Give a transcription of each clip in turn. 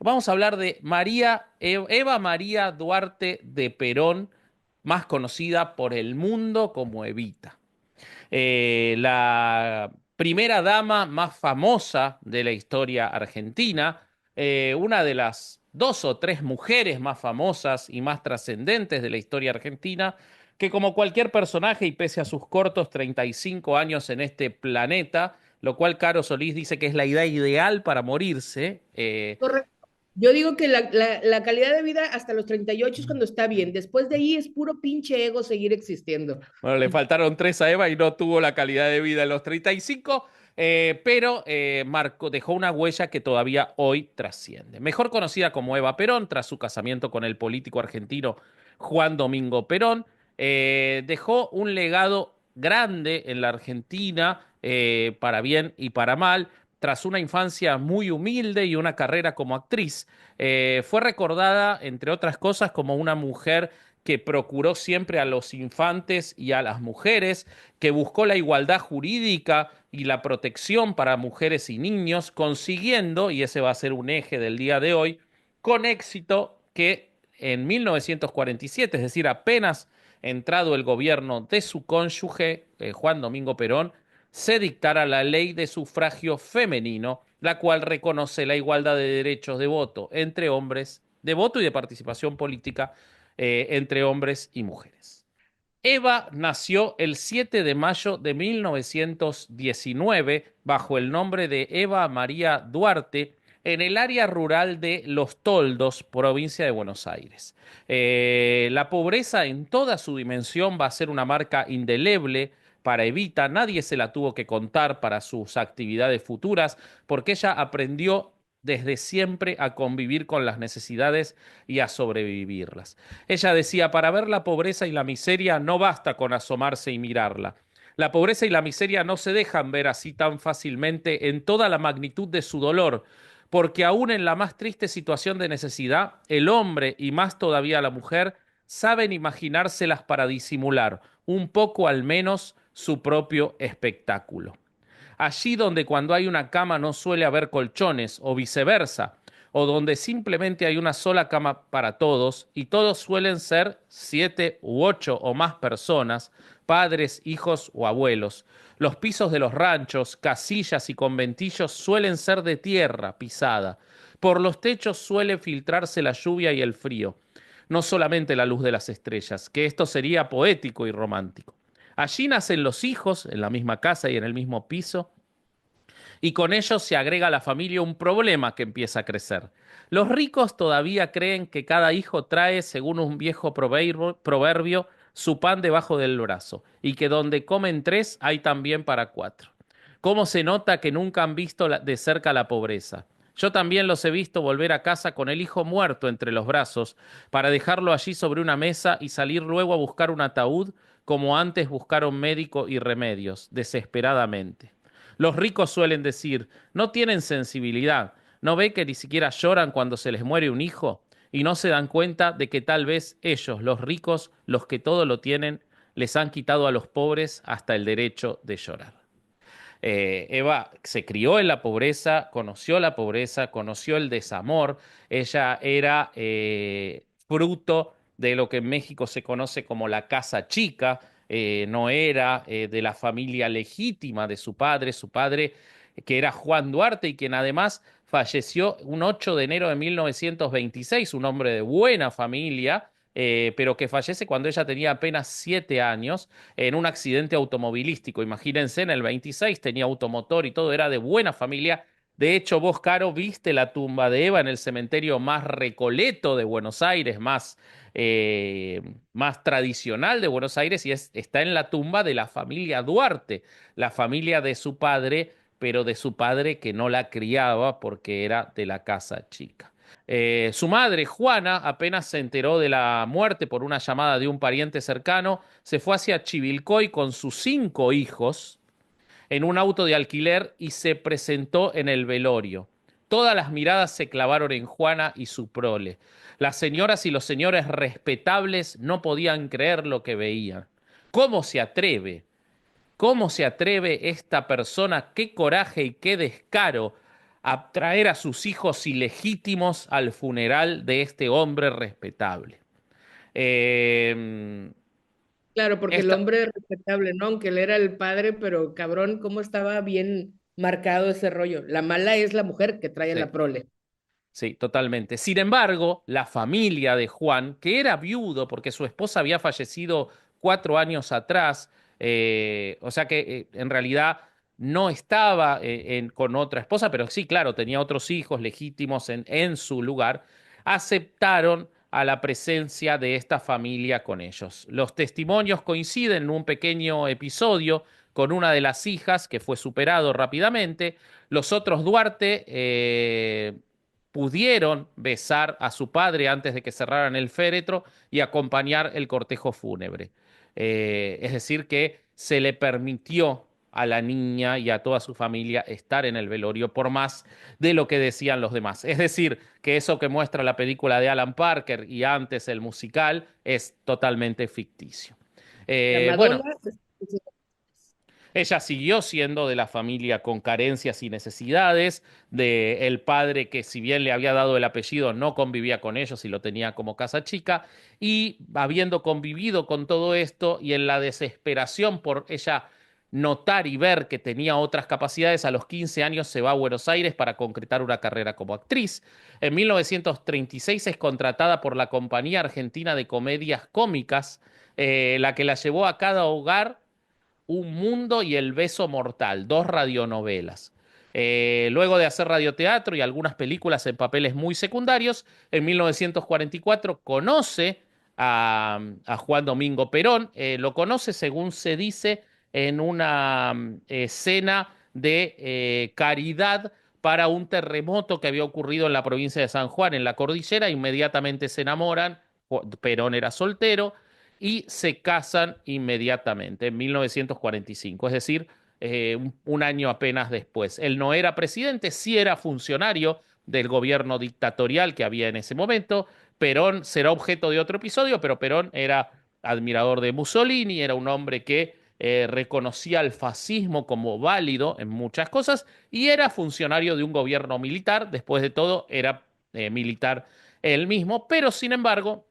Vamos a hablar de Eva María Duarte de Perón, más conocida por el mundo como Evita. La primera dama más famosa de la historia argentina, una de las dos o tres mujeres más famosas y más trascendentes de la historia argentina, que como cualquier personaje y pese a sus cortos 35 años en este planeta, lo cual Caro Solís dice que es la idea ideal para morirse. Correcto. Yo digo que la calidad de vida hasta los 38 es cuando está bien. Después de ahí es puro pinche ego seguir existiendo. Bueno, le faltaron tres a Eva y no tuvo la calidad de vida en los 35, pero dejó una huella que todavía hoy trasciende. Mejor conocida como Eva Perón, tras su casamiento con el político argentino Juan Domingo Perón, dejó un legado grande en la Argentina, para bien y para mal. Tras una infancia muy humilde y una carrera como actriz, fue recordada, entre otras cosas, como una mujer que procuró siempre a los infantes y a las mujeres, que buscó la igualdad jurídica y la protección para mujeres y niños, consiguiendo, y ese va a ser un eje del día de hoy, con éxito que en 1947, es decir, apenas entrado el gobierno de su cónyuge, Juan Domingo Perón, se dictara la ley de sufragio femenino, la cual reconoce la igualdad de derechos de voto entre hombres, de voto y de participación política entre hombres y mujeres. Eva nació el 7 de mayo de 1919 bajo el nombre de Eva María Duarte en el área rural de Los Toldos, provincia de Buenos Aires. La pobreza en toda su dimensión va a ser una marca indeleble para Evita. Nadie se la tuvo que contar para sus actividades futuras porque ella aprendió desde siempre a convivir con las necesidades y a sobrevivirlas. Ella decía, para ver la pobreza y la miseria no basta con asomarse y mirarla. La pobreza y la miseria no se dejan ver así tan fácilmente en toda la magnitud de su dolor, porque aún en la más triste situación de necesidad, el hombre y más todavía la mujer saben imaginárselas para disimular, un poco al menos, su propio espectáculo. Allí donde cuando hay una cama no suele haber colchones o viceversa, o donde simplemente hay una sola cama para todos y todos suelen ser 7 u 8 o más personas, padres, hijos o abuelos. Los pisos de los ranchos, casillas y conventillos suelen ser de tierra pisada. Por los techos suele filtrarse la lluvia y el frío, no solamente la luz de las estrellas, que esto sería poético y romántico. Allí nacen los hijos, en la misma casa y en el mismo piso, y con ello se agrega a la familia un problema que empieza a crecer. Los ricos todavía creen que cada hijo trae, según un viejo proverbio, su pan debajo del brazo, y que donde comen tres hay también para cuatro. ¿Cómo se nota que nunca han visto de cerca la pobreza? Yo también los he visto volver a casa con el hijo muerto entre los brazos, para dejarlo allí sobre una mesa y salir luego a buscar un ataúd, como antes buscaron médico y remedios, desesperadamente. Los ricos suelen decir, no tienen sensibilidad, ¿no ve que ni siquiera lloran cuando se les muere un hijo? Y no se dan cuenta de que tal vez ellos, los ricos, los que todo lo tienen, les han quitado a los pobres hasta el derecho de llorar. Eva se crió en la pobreza, conoció el desamor. Ella era fruto de lo que en México se conoce como la casa chica. No era de la familia legítima de su padre que era Juan Duarte y quien además falleció un 8 de enero de 1926, un hombre de buena familia, pero que fallece cuando ella tenía apenas 7 años en un accidente automovilístico. Imagínense, en el 26 tenía automotor y todo, era de buena familia. De hecho, vos, Caro, viste la tumba de Eva en el cementerio más recoleto de Buenos Aires, más tradicional de Buenos Aires, y está en la tumba de la familia Duarte, la familia de su padre, pero de su padre que no la criaba porque era de la casa chica. Su madre, Juana, apenas se enteró de la muerte por una llamada de un pariente cercano, se fue hacia Chivilcoy con sus 5 hijos en un auto de alquiler y se presentó en el velorio. Todas las miradas se clavaron en Juana y su prole. Las señoras y los señores respetables no podían creer lo que veían. ¿Cómo se atreve? ¿Cómo se atreve esta persona? ¿Qué coraje y qué descaro a traer a sus hijos ilegítimos al funeral de este hombre respetable. Eh, Claro, porque el esta, hombre es respetable, ¿no? Aunque él era el padre, pero cabrón, cómo estaba bien marcado ese rollo. La mala es la mujer que trae a sí. la prole. Sí, totalmente. Sin embargo, la familia de Juan, que era viudo porque su esposa había fallecido 4 años atrás, o sea que en realidad no estaba con otra esposa, pero sí, claro, tenía otros hijos legítimos en su lugar, aceptaron a la presencia de esta familia con ellos. Los testimonios coinciden en un pequeño episodio con una de las hijas que fue superado rápidamente. Los otros Duarte pudieron besar a su padre antes de que cerraran el féretro y acompañar el cortejo fúnebre. Es decir, que se le permitió a la niña y a toda su familia estar en el velorio por más de lo que decían los demás. Es decir, que eso que muestra la película de Alan Parker y antes el musical es totalmente ficticio. La Bueno, Madonna, ella siguió siendo de la familia con carencias y necesidades, de el padre que si bien le había dado el apellido no convivía con ellos y lo tenía como casa chica, y habiendo convivido con todo esto y en la desesperación por ella notar y ver que tenía otras capacidades, a los 15 años se va a Buenos Aires para concretar una carrera como actriz. En 1936 es contratada por la Compañía Argentina de Comedias Cómicas, la que la llevó a cada hogar un mundo y El beso mortal, dos radionovelas. Luego de hacer radioteatro y algunas películas en papeles muy secundarios, en 1944 conoce a Juan Domingo Perón. Lo conoce, según se dice, en una escena de caridad para un terremoto que había ocurrido en la provincia de San Juan, en la cordillera. Inmediatamente se enamoran. Perón era soltero y se casan inmediatamente en 1945, es decir, un año apenas después. Él no era presidente, sí era funcionario del gobierno dictatorial que había en ese momento. Perón será objeto de otro episodio, pero Perón era admirador de Mussolini, era un hombre que reconocía al fascismo como válido en muchas cosas y era funcionario de un gobierno militar, después de todo era militar él mismo, pero sin embargo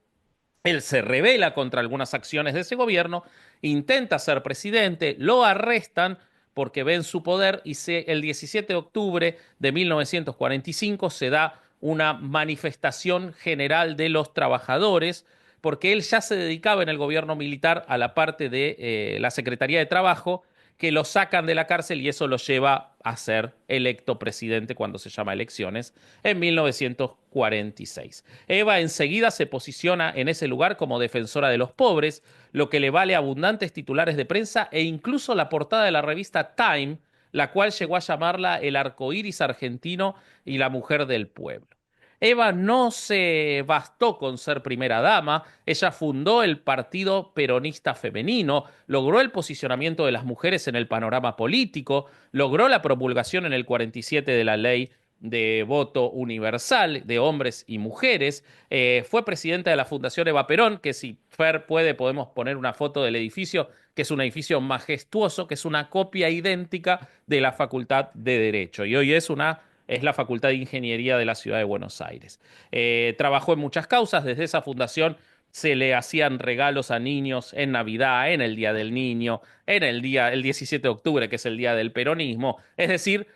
él se rebela contra algunas acciones de ese gobierno, intenta ser presidente, lo arrestan porque ven su poder y el 17 de octubre de 1945 se da una manifestación general de los trabajadores porque él ya se dedicaba en el gobierno militar a la parte de la Secretaría de Trabajo, que lo sacan de la cárcel y eso lo lleva a ser electo presidente cuando se llama elecciones en 1946. Eva enseguida se posiciona en ese lugar como defensora de los pobres, lo que le vale abundantes titulares de prensa e incluso la portada de la revista Time, la cual llegó a llamarla el arcoíris argentino y la mujer del pueblo. Eva no se bastó con ser primera dama, ella fundó el Partido Peronista Femenino, logró el posicionamiento de las mujeres en el panorama político, logró la promulgación en el 47 de la ley de voto universal de hombres y mujeres. Fue presidenta de la Fundación Eva Perón, que si Fer puede podemos poner una foto del edificio, que es un edificio majestuoso, que es una copia idéntica de la Facultad de Derecho. Y hoy es la Facultad de Ingeniería de la Ciudad de Buenos Aires. Trabajó en muchas causas, desde esa fundación se le hacían regalos a niños en Navidad, en el Día del Niño, el 17 de octubre, que es el Día del Peronismo. Es decir,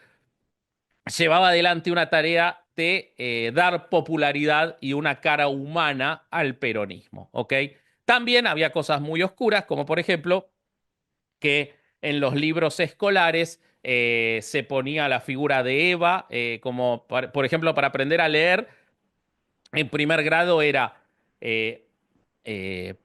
llevaba adelante una tarea de dar popularidad y una cara humana al peronismo, ¿ok? También había cosas muy oscuras, como por ejemplo que en los libros escolares se ponía la figura de Eva, como por ejemplo para aprender a leer, en primer grado era eh, eh,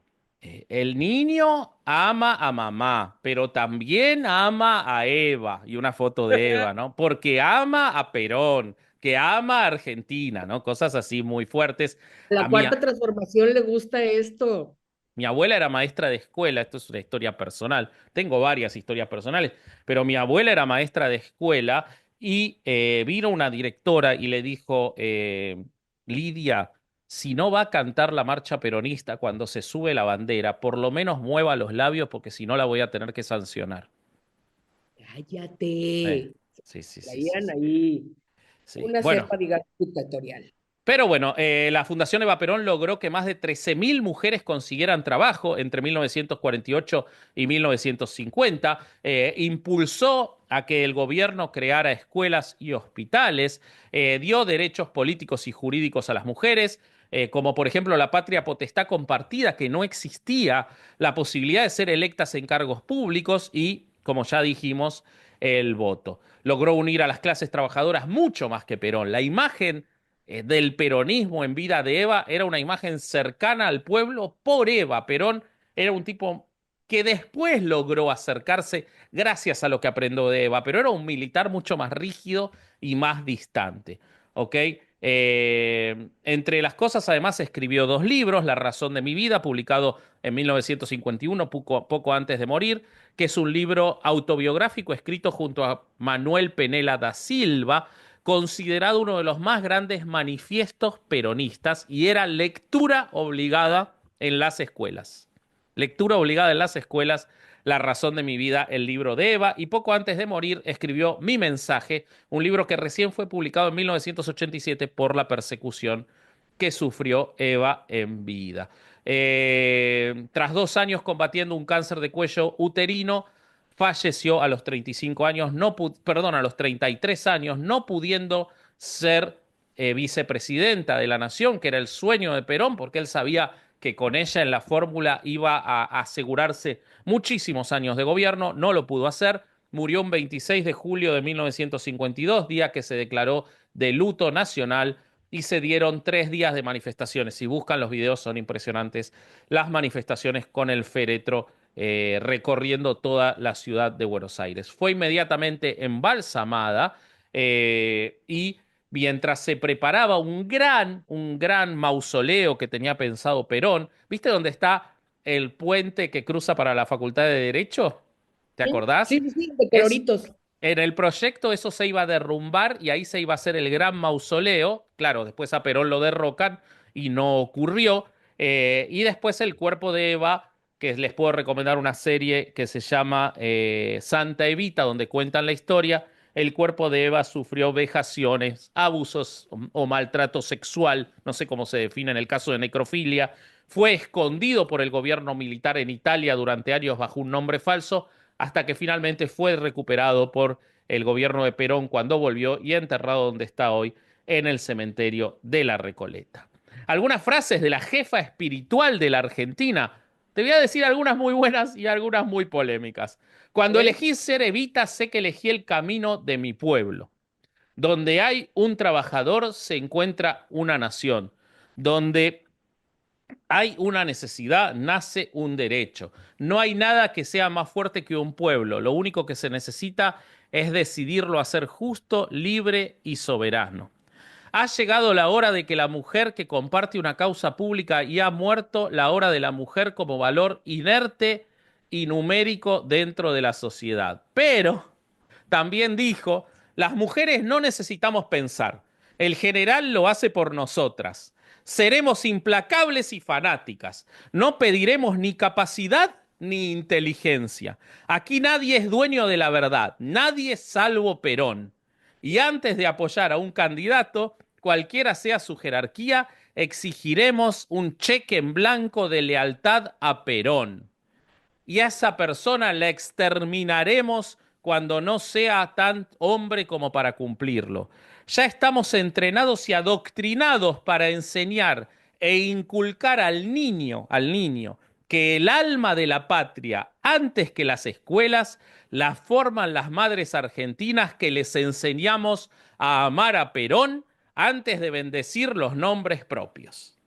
el niño ama a mamá, pero también ama a Eva, y una foto de Eva, ¿no? Porque ama a Perón, que ama a Argentina, ¿no? Cosas así muy fuertes. la A mí, cuarta transformación le gusta esto. mi abuela era maestra de escuela, esto es una historia personal, tengo varias historias personales, pero mi abuela era maestra de escuela y vino una directora y le dijo, Lidia, si no va a cantar la marcha peronista cuando se sube la bandera, por lo menos mueva los labios porque si no la voy a tener que sancionar. Cállate. Sí, sí, sí, sí, Traían sí. ahí. Sí. Una Bueno, cepa, digamos, dictatorial. pero bueno, la Fundación Eva Perón logró que más de 13.000 mujeres consiguieran trabajo entre 1948 y 1950. Impulsó a que el gobierno creara escuelas y hospitales, dio derechos políticos y jurídicos a las mujeres, como por ejemplo la patria potestad compartida, que no existía, la posibilidad de ser electas en cargos públicos y, como ya dijimos, el voto. Logró unir a las clases trabajadoras mucho más que Perón. La imagen del peronismo en vida de Eva era una imagen cercana al pueblo por Eva. Perón era un tipo que después logró acercarse gracias a lo que aprendió de Eva, pero era un militar mucho más rígido y más distante. ¿Ok? Entre las cosas, además, escribió dos libros, La razón de mi vida, publicado en 1951, poco antes de morir, que es un libro autobiográfico escrito junto a Manuel Penela da Silva, considerado uno de los más grandes manifiestos peronistas y era lectura obligada en las escuelas. Lectura obligada en las escuelas, La razón de mi vida, el libro de Eva, y poco antes de morir escribió Mi mensaje, un libro que recién fue publicado en 1987 por la persecución que sufrió Eva en vida. Tras 2 años combatiendo un cáncer de cuello uterino, falleció a los 35 años, no perdón, a los 33 años, no pudiendo ser vicepresidenta de la nación, que era el sueño de Perón, porque él sabía que con ella en la fórmula iba a asegurarse muchísimos años de gobierno, no lo pudo hacer, murió un 26 de julio de 1952, día que se declaró de luto nacional y se dieron 3 días de manifestaciones. Si buscan los videos son impresionantes las manifestaciones con el féretro recorriendo toda la ciudad de Buenos Aires. Fue inmediatamente embalsamada y mientras se preparaba un gran mausoleo que tenía pensado Perón, ¿viste dónde está el puente que cruza para la Facultad de Derecho? ¿Te Sí, acordás? sí, sí, sí, de Es, coloritos. en el proyecto eso se iba a derrumbar y ahí se iba a hacer el gran mausoleo. Claro, después a Perón lo derrocan y no ocurrió. Y después el cuerpo de Eva, que les puedo recomendar una serie que se llama Santa Evita, donde cuentan la historia. El cuerpo de Eva sufrió vejaciones, abusos o maltrato sexual, no sé cómo se define en el caso de necrofilia. Fue escondido por el gobierno militar en Italia durante años bajo un nombre falso hasta que finalmente fue recuperado por el gobierno de Perón cuando volvió y enterrado donde está hoy, en el cementerio de la Recoleta. Algunas frases de la jefa espiritual de la Argentina. Te voy a decir algunas muy buenas y algunas muy polémicas. A Cuando ver, elegí ser Evita, sé que elegí el camino de mi pueblo. Donde hay un trabajador, se encuentra una nación. Donde hay una necesidad, nace un derecho. No hay nada que sea más fuerte que un pueblo. Lo único que se necesita es decidirlo a ser justo, libre y soberano. Ha llegado la hora de que la mujer que comparte una causa pública y ha muerto la hora de la mujer como valor inerte y numérico dentro de la sociedad. Pero también dijo, las mujeres no necesitamos pensar. El general lo hace por nosotras. Seremos implacables y fanáticas. No pediremos ni capacidad ni inteligencia. Aquí nadie es dueño de la verdad, nadie salvo Perón. Y antes de apoyar a un candidato, cualquiera sea su jerarquía, exigiremos un cheque en blanco de lealtad a Perón y a esa persona la exterminaremos cuando no sea tan hombre como para cumplirlo. Ya estamos entrenados y adoctrinados para enseñar e inculcar al niño, que el alma de la patria, antes que las escuelas, la forman las madres argentinas que les enseñamos a amar a Perón antes de bendecir los nombres propios.